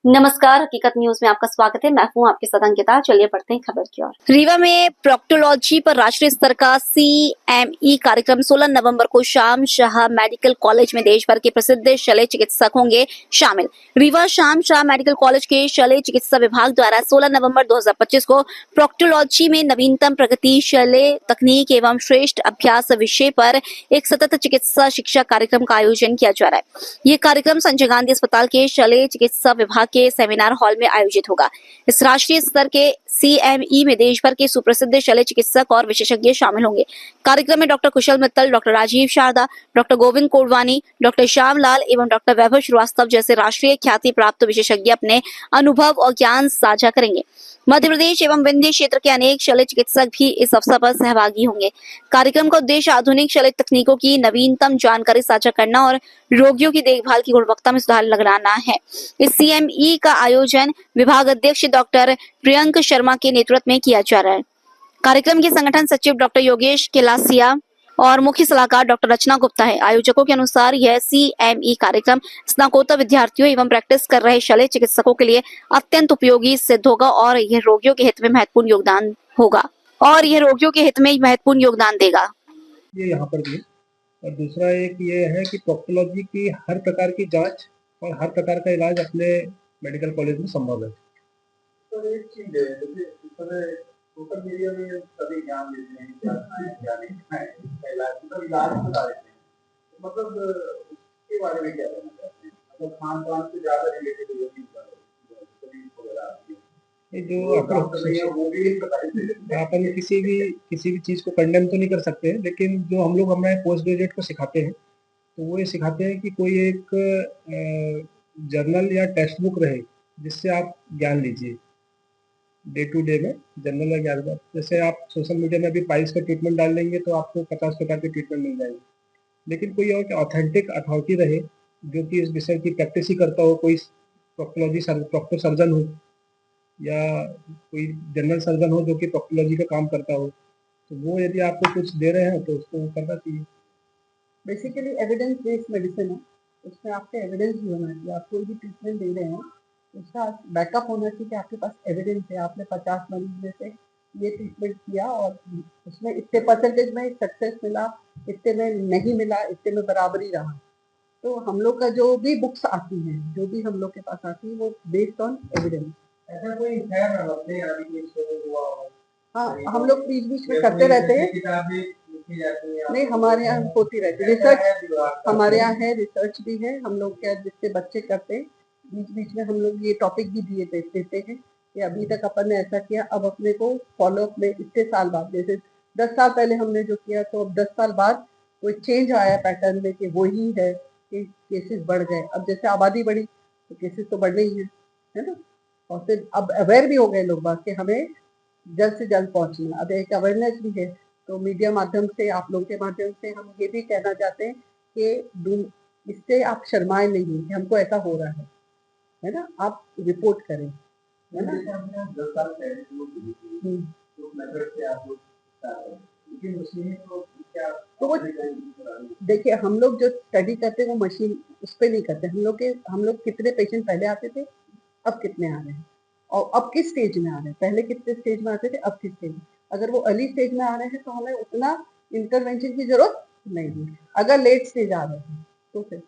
नमस्कार, हकीकत न्यूज में आपका स्वागत है। मैं हूं आपके साथ अंकिता। चलिए पढ़ते हैं खबर की ओर। रीवा में प्रोक्टोलॉजी पर राष्ट्रीय स्तर का CME कार्यक्रम 16 नवंबर को शाम शाह मेडिकल कॉलेज में देश भर के प्रसिद्ध शल्य चिकित्सक होंगे शामिल। रीवा शाम शाह मेडिकल कॉलेज के शल्य चिकित्सा विभाग द्वारा 16 नवंबर 2025 को प्रोक्टोलॉजी में नवीनतम प्रगति शल्य तकनीक एवं श्रेष्ठ अभ्यास विषय पर एक सतत चिकित्सा शिक्षा कार्यक्रम का आयोजन किया जा रहा है। ये कार्यक्रम संजय गांधी अस्पताल के शल्य चिकित्सा विभाग के सेमिनार हॉल में आयोजित होगा। इस राष्ट्रीय स्तर के CME में देश भर के सुप्रसिद्ध शल्य चिकित्सक और विशेषज्ञ शामिल होंगे। कार्यक्रम में doctor Kushal Mittal, doctor Rajeev Sharda, doctor Govind Kodwani, doctor Shyam Lal एवं डॉक्टर वैभव श्रीवास्तव जैसे राष्ट्रीय ख्याति प्राप्त विशेषज्ञ अपने अनुभव और ज्ञान साझा करेंगे। मध्य प्रदेश एवं विंध्य क्षेत्र के अनेक शल्य चिकित्सक भी इस अवसर पर सहभागी होंगे। कार्यक्रम का उद्देश्य आधुनिक शल्य तकनीकों की नवीनतम जानकारी साझा करना और रोगियों की देखभाल की गुणवत्ता में सुधार लाना है। इस CME का आयोजन विभाग अध्यक्ष डॉक्टर प्रियंक शर्मा के नेतृत्व में किया जा रहा है। कार्यक्रम के संगठन सचिव डॉक्टर योगेश केलासिया और मुख्य सलाहकार डॉक्टर रचना गुप्ता है। आयोजकों के अनुसार यह CME कार्यक्रम स्नातकोत्तर विद्यार्थियों एवं प्रैक्टिस कर रहे शल्य चिकित्सकों के लिए अत्यंत उपयोगी सिद्ध होगा और यह रोगियों के हित में महत्वपूर्ण योगदान देगा। ये यहाँ पर भी है। और दूसरा एक ये है कि प्रोक्टोलॉजी की हर प्रकार की जांच और हर प्रकार का इलाज अपने मेडिकल कॉलेज में संभव है। तो एक चीज है, जैसे इस समय सोशल मीडिया में सभी ज्ञान देते हैं, क्या खाएं क्या नहीं खाएं, इलाज बता देते हैं। मतलब उसके बारे में क्या कहना चाहते हैं? मतलब खान पान से ज्यादा रिलेटेड ये चीज ये जो अपन किसी भी चीज को कंडेम तो नहीं कर सकते हैं, लेकिन जो हम लोग हमारे पोस्ट ग्रेजुएट को सिखाते हैं तो वो ये सिखाते हैं कि कोई एक जर्नल या टेक्स्ट बुक रहे जिससे आप ज्ञान लीजिए डे टू डे में। जनरल या ज्ञान जैसे आप सोशल मीडिया में भी पाइल्स का ट्रीटमेंट डाल लेंगे तो आपको 50 प्रकार के ट्रीटमेंट मिल जाएंगे, लेकिन कोई और ऑथेंटिक अथॉरिटी रहे जो कि इस विषय की प्रैक्टिस ही करता हो, कोई प्रॉक्टर सर्जन हो या कोई जनरल सर्जन हो जो कि प्रोक्टोलॉजी का काम करता हो, तो वो यदि आपको कुछ दे रहे हैं तो उसको करना चाहिए। बेसिकली एविडेंस बेस्ड मेडिसिन है, उसमें आपके एविडेंस भी होना चाहिए। आप कोई भी ट्रीटमेंट दे रहे हैं उसका बैकअप होना चाहिए कि आपके पास एविडेंस है। आपने 50 मरीज में से ये ट्रीटमेंट किया और उसमें इतने परसेंटेज में सक्सेस मिला, इतने में नहीं मिला, इतने में बराबरी रहा। तो हम लोग का जो भी बुक्स आती हैं, जो भी हम लोग के पास आती है वो बेस्ड ऑन एविडेंस। ऐसा कोई है ना अपने अभी कोई शो हुआ हो? हाँ, हम लोग बीच बीच में करते रहते हैं। नहीं, हमारे यहाँ होती रहती है रिसर्च, हमारे यहाँ है रिसर्च भी है। हम लोग क्या जिससे बच्चे करते हैं बीच बीच में हम लोग ये टॉपिक भी दिए देते हैं कि अभी तक अपन ने ऐसा किया, अब अपने को फॉलोअप में इतने साल बाद, जैसे 10 साल पहले हमने जो किया तो अब 10 साल बाद कोई चेंज आया पैटर्न में कि वही है कि केसेस बढ़ गए। अब जैसे आबादी बढ़ी तो केसेस तो बढ़ने ही है ना। और फिर अब अवेयर भी हो गए लोग बात कि हमें जल्द से जल्द पहुंचना। अब एक अवेयरनेस भी है, तो मीडिया माध्यम से, आप लोगों के माध्यम से हम ये भी कहना चाहते हैं कि इससे आप शर्माए नहीं कि हमको ऐसा हो रहा है ना, आप रिपोर्ट करें, है ना। 10 साल पहले तो वो देखिए, हम लोग जो स्टडी करते हैं वो मशीन उस पर नहीं करते। हम लोग कितने पेशेंट पहले आते थे, अब कितने आ रहे हैं, और अब किस स्टेज में आ रहे हैं। पहले कितने स्टेज में आते थे, अब किस स्टेज में। अगर वो अर्ली स्टेज में आ रहे हैं तो हमें उतना इंटरवेंशन की जरूरत नहीं है। अगर लेट स्टेज आ रहे हैं तो फिर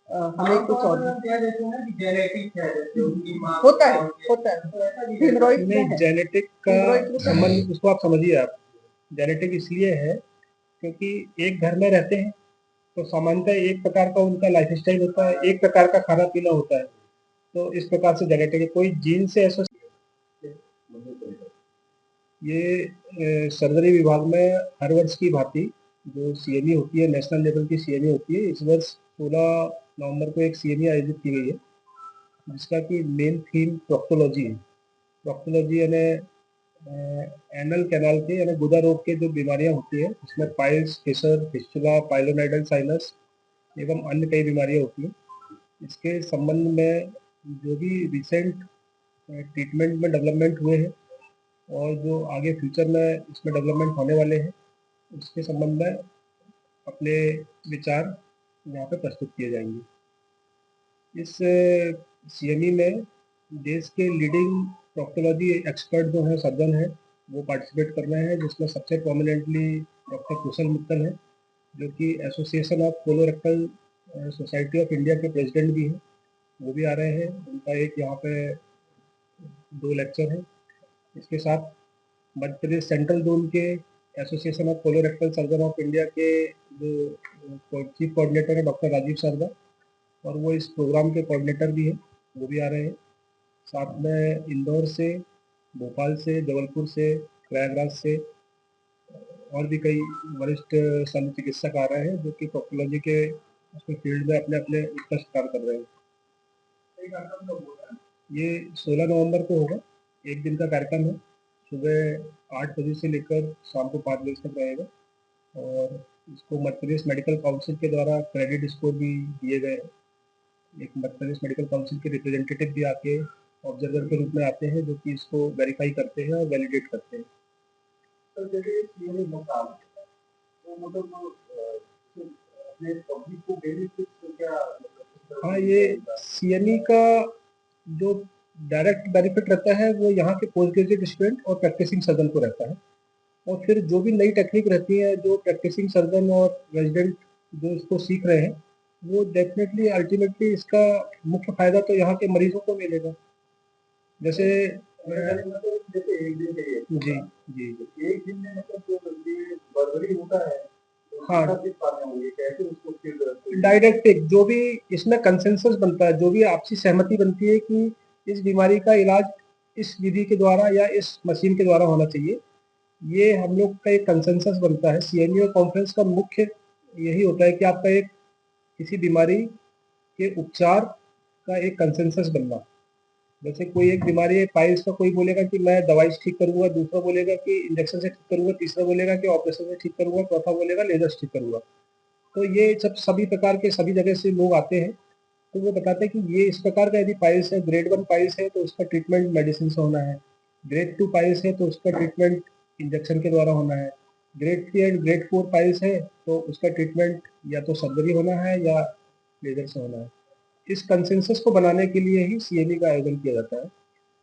हमें कुछ और होता है। जेनेटिक का संबंध उसको आप समझिए। आप जेनेटिक इसलिए है क्योंकि एक घर में रहते हैं तो सामान्यतः एक प्रकार का उनका लाइफ स्टाइल होता है, एक प्रकार का खाना पीना होता है, तो इस प्रकार से जेनेटिक है। कोई जीन से ये सर्जरी विभाग में हर वर्ष की भांति जो CME होती है, नेशनल लेवल की CME होती है, इस वर्ष 16 नवंबर को एक CME आयोजित की गई है जिसका कि मेन थीम प्रोक्टोलॉजी है। प्रोक्टोलॉजी यानी एनल कैनाल के यानी गुदा रोग के जो बीमारियां होती है उसमें piles, fissure, fistula, pilonidal sinus एवं अन्य कई बीमारियां होती हैं। इसके संबंध में जो भी रिसेंट ट्रीटमेंट में डेवलपमेंट हुए हैं और जो आगे फ्यूचर में इसमें डेवलपमेंट होने वाले हैं उसके संबंध में अपने विचार यहाँ पे प्रस्तुत किए जाएंगे। इस CME में देश के लीडिंग प्रोक्टोलॉजी एक्सपर्ट जो हैं, सर्जन हैं, वो पार्टिसिपेट कर रहे हैं, जिसमें सबसे प्रोमिनेंटली डॉक्टर कुशल मित्तल हैं, जो कि association of colorectal society of India के प्रेसिडेंट भी हैं, वो भी आ रहे हैं। उनका एक यहाँ पे 2 लेक्चर है। इसके साथ मध्य प्रदेश सेंट्रल जोन के association of colorectal surgeon of India के जो चीफ कोऑर्डिनेटर है डॉक्टर राजीव सरदा, और वो इस प्रोग्राम के कोऑर्डिनेटर भी हैं, वो भी आ रहे हैं। साथ में इंदौर से, भोपाल से, जबलपुर से, प्रयागराज से और भी कई वरिष्ठ शल्य चिकित्सक आ रहे हैं, जो कि प्रोक्टोलॉजी के उसमें फील्ड में अपने अपने उत्कृष्ट कार्य कर रहे हैं। ये 16 नवंबर को होगा, एक दिन का कार्यक्रम है। सुबह 8 बजे से लेकर शाम को 5 बजे तक रहेगा, और इसको मध्य प्रदेश मेडिकल काउंसिल के द्वारा क्रेडिट स्कोर भी दिए गए हैं। एक मध्य प्रदेश मेडिकल काउंसिल के रिप्रेजेंटेटिव भी आके ऑब्जर्वर के रूप में आते हैं, जो कि इसको वेरीफाई करते हैं और वैलिडेट करते हैं। तो जैसे ये मुकाम तो मतलब ये पब्लिक को बेनिफिट क्या हाँ, ये सीएमई का जो डायरेक्ट बेनिफिट रहता है वो यहाँ के पोस्ट ग्रेजुएट स्टूडेंट और प्रैक्टिसिंग सर्जन को रहता है। और फिर जो भी नई टेक्निक रहती है, जो प्रैक्टिसिंग सर्जन और रेजिडेंट जो इसको सीख रहे हैं, वो डेफिनेटली अल्टीमेटली इसका मुख्य फायदा तो यहाँ के मरीजों को मिलेगा। जैसे जैसे एक दिन के जी जी एक दिन में मतलब जो ये बर्बरी होता है हाँ, कैसे उसको फिर डायरेक्ट जो भी इसमें कंसेंसस बनता है, जो भी आपसी सहमति बनती है कि इस बीमारी का इलाज इस विधि के द्वारा या इस मशीन के द्वारा होना चाहिए, ये हम लोग का एक कंसेंसस बनता है। सीएमई कॉन्फ्रेंस का मुख्य यही होता है कि आपका एक किसी बीमारी के उपचार का एक कंसेंसस बनना। जैसे कोई एक बीमारी है पाइल्स का, कोई बोलेगा कि मैं दवाई से ठीक करूंगा, दूसरा बोलेगा कि इंजेक्शन से ठीक करूंगा, तीसरा बोलेगा कि ऑपरेशन से ठीक करूंगा, चौथा बोलेगा लेजर से ठीक करूंगा। तो ये सभी प्रकार के सभी जगह से लोग आते हैं, तो वो बताते हैं कि ये इस प्रकार का यदि पाइल्स है, ग्रेड 1 पाइल्स है तो उसका ट्रीटमेंट मेडिसिन से होना है, ग्रेड 2 पाइल्स है तो उसका ट्रीटमेंट इंजेक्शन के द्वारा होना है, ग्रेड 3 एंड ग्रेड 4 पाइल्स है तो उसका ट्रीटमेंट या तो सर्जरी होना है या लेजर से होना है। इस कंसेंसस को बनाने के लिए ही सीएमई का आयोजन किया जाता है।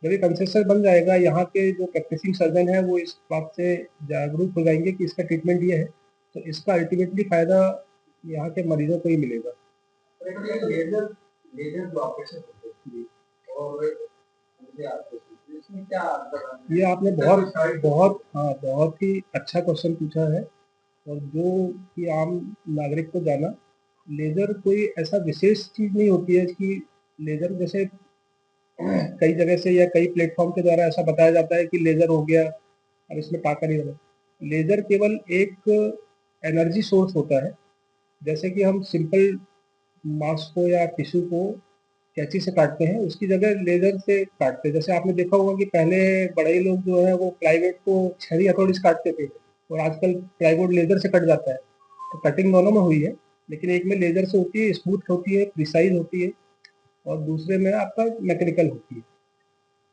जब ये कंसेंसस बन जाएगा, यहाँ के जो प्रैक्टिसिंग सर्जन है वो इस बात से जागरूक हो जाएंगे कि इसका ट्रीटमेंट ये है, तो इसका अल्टीमेटली फायदा यहाँ के मरीजों को ही मिलेगा। लेजर लेजर जो ऑपरेशन होते हैं और इसमें क्या ये आपने बहुत ही अच्छा क्वेश्चन पूछा है, और जो कि आम नागरिक को जाना, लेजर कोई ऐसा विशेष चीज नहीं होती है कि लेजर जैसे कई जगह से या कई प्लेटफॉर्म के द्वारा ऐसा बताया जाता है कि लेजर हो गया और इसमें टाका नहीं लगा। लेजर केवल एक एनर्जी सोर्स होता है। जैसे कि हम सिंपल मांस को या टिश्यू को कैंची से काटते हैं, उसकी जगह लेजर से काटते हैं। जैसे आपने देखा होगा कि पहले बड़े लोग जो है वो प्लाईवुड को छरी हथौड़ी से काटते थे, और आजकल प्लाईवुड लेजर से कट जाता है। तो कटिंग दोनों में हुई है, लेकिन एक में लेजर से होती है, स्मूथ होती है, प्रिसाइज होती है, और दूसरे में आपका मैकेनिकल होती है।